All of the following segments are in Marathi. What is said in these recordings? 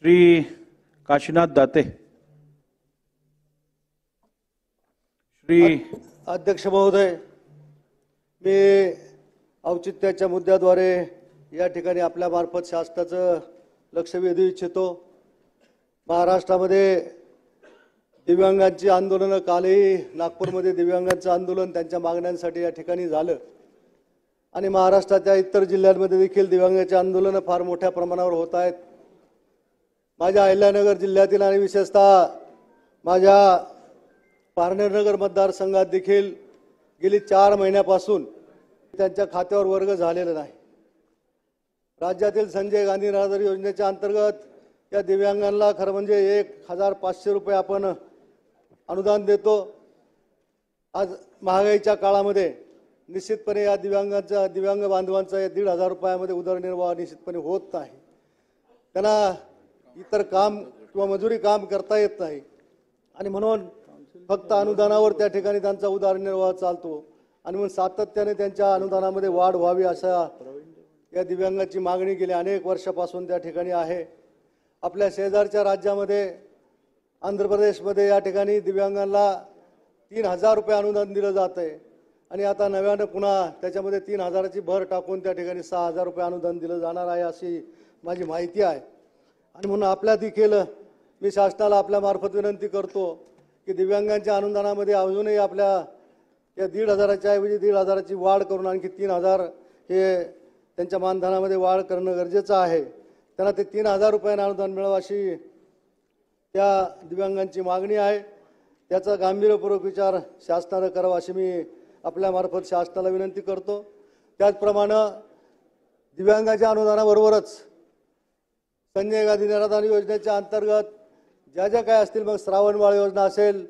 श्री काशीनाथ दाते। श्री अध्यक्ष महोदय, मी औचित्याच्या मुद्द्याद्वारे या ठिकाणी आपल्या मार्फत शासनाचं लक्ष वेधू इच्छितो। महाराष्ट्रामध्ये दिव्यांगांची आंदोलन कालही नागपूरमध्ये दिव्यांगांचं आंदोलन त्यांच्या मागण्यांसाठी या ठिकाणी झालं आणि महाराष्ट्राच्या इतर जिल्ह्यांमध्ये देखील दिव्यांगांचे आंदोलन फार मोठ्या प्रमाणावर होत आहेत। माझ्या अहिल्यानगर जिल्ह्यातील आणि विशेषतः माझ्या पारनेरनगर मतदारसंघात देखील गेली 4 महिन्यापासून त्यांच्या खात्यावर वर्ग झालेला नाही। राज्यातील संजय गांधी निराधार योजनेच्या अंतर्गत या दिव्यांगांना खरं म्हणजे 1500 रुपये आपण अनुदान देतो। आज महागाईच्या काळामध्ये निश्चितपणे या दिव्यांग बांधवांचा या 1500 रुपयामध्ये उदरनिर्वाह निश्चितपणे होत नाही। त्यांना इतर काम किंवा मजुरी काम करता येत नाही आणि म्हणून फक्त अनुदानावर त्या ठिकाणी त्यांचा उदरनिर्वाह चालतो आणि म्हणून सातत्याने त्यांच्या अनुदानामध्ये वाढ व्हावी अशा या दिव्यांगाची मागणी गेली अनेक वर्षापासून त्या ठिकाणी आहे। आपल्या शेजारच्या राज्यामध्ये आंध्र प्रदेशमध्ये या ठिकाणी दिव्यांगांना 3000 रुपये अनुदान दिलं जात आहे आणि आता नव्यानं पुन्हा त्याच्यामध्ये 3000ची भर टाकून त्या ठिकाणी 6000 रुपये अनुदान दिलं जाणार आहे अशी माझी माहिती आहे। आणि म्हणून आपल्या देखील मी शासनाला आपल्या मार्फत विनंती करतो की दिव्यांगांच्या अनुदानामध्ये अजूनही आपल्या या 1500च्या ऐवजी 1500ची वाढ करून आणखी 3000 हे त्यांच्या मानधनामध्ये वाढ करणं गरजेचं आहे। त्यांना ते 3000 रुपयांना अनुदान मिळावं अशी त्या दिव्यांगांची मागणी आहे। त्याचा गांभीर्यपूर्वक विचार शासनानं करावा अशी मी आपल्या मार्फत शासनाला विनंती करतो। त्याचप्रमाणे दिव्यांगाच्या अनुदानाबरोबरच संजय गांधी निराधार योजनेच्या अंतर्गत ज्या काय असतील मग श्रावणबाळ योजना असेल,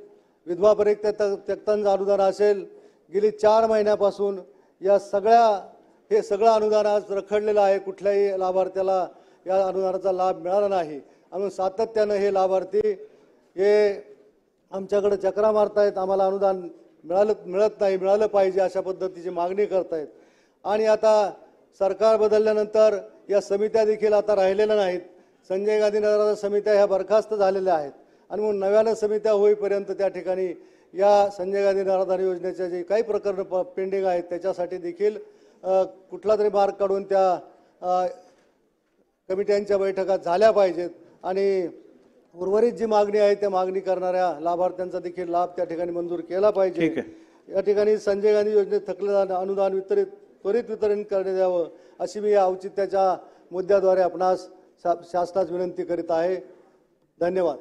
विधवा परित्यक्तांचं अनुदान असेल, गेली 4 महिन्यापासून या हे सगळं अनुदान आज रखडलेलं आहे। कुठल्याही लाभार्थ्याला या अनुदानाचा लाभ मिळाला नाही आणि सातत्यानं हे लाभार्थी हे आमच्याकडे चक्रा मारतायत, आम्हाला अनुदान मिळालं पाहिजे अशा पद्धतीची मागणी करतायत। आणि आता सरकार बदलल्यानंतर या समित्या देखील आता राहिलेल्या नाहीत। संजय गांधी निराधार समित्या ह्या बरखास्त झालेल्या आहेत आणि म्हणून नव्यानं समित्या होईपर्यंत त्या ठिकाणी या संजय गांधी निराधार योजनेचे जे काही प्रकरण पेंडिंग आहेत त्याच्यासाठी देखील कुठला तरी मार्ग काढून त्या कमिट्यांच्या बैठका झाल्या पाहिजेत आणि उर्वरित जी मागणी आहे त्या मागणी करणाऱ्या लाभार्थ्यांचा देखील लाभ त्या ठिकाणी मंजूर केला पाहिजे। या ठिकाणी संजय गांधी योजनेत थकलेलं अनुदान त्वरित वितरण करण्यात यावं अशी मी या औचित्याच्या मुद्द्याद्वारे आपणास शासनास विनंती करीत आहे। धन्यवाद।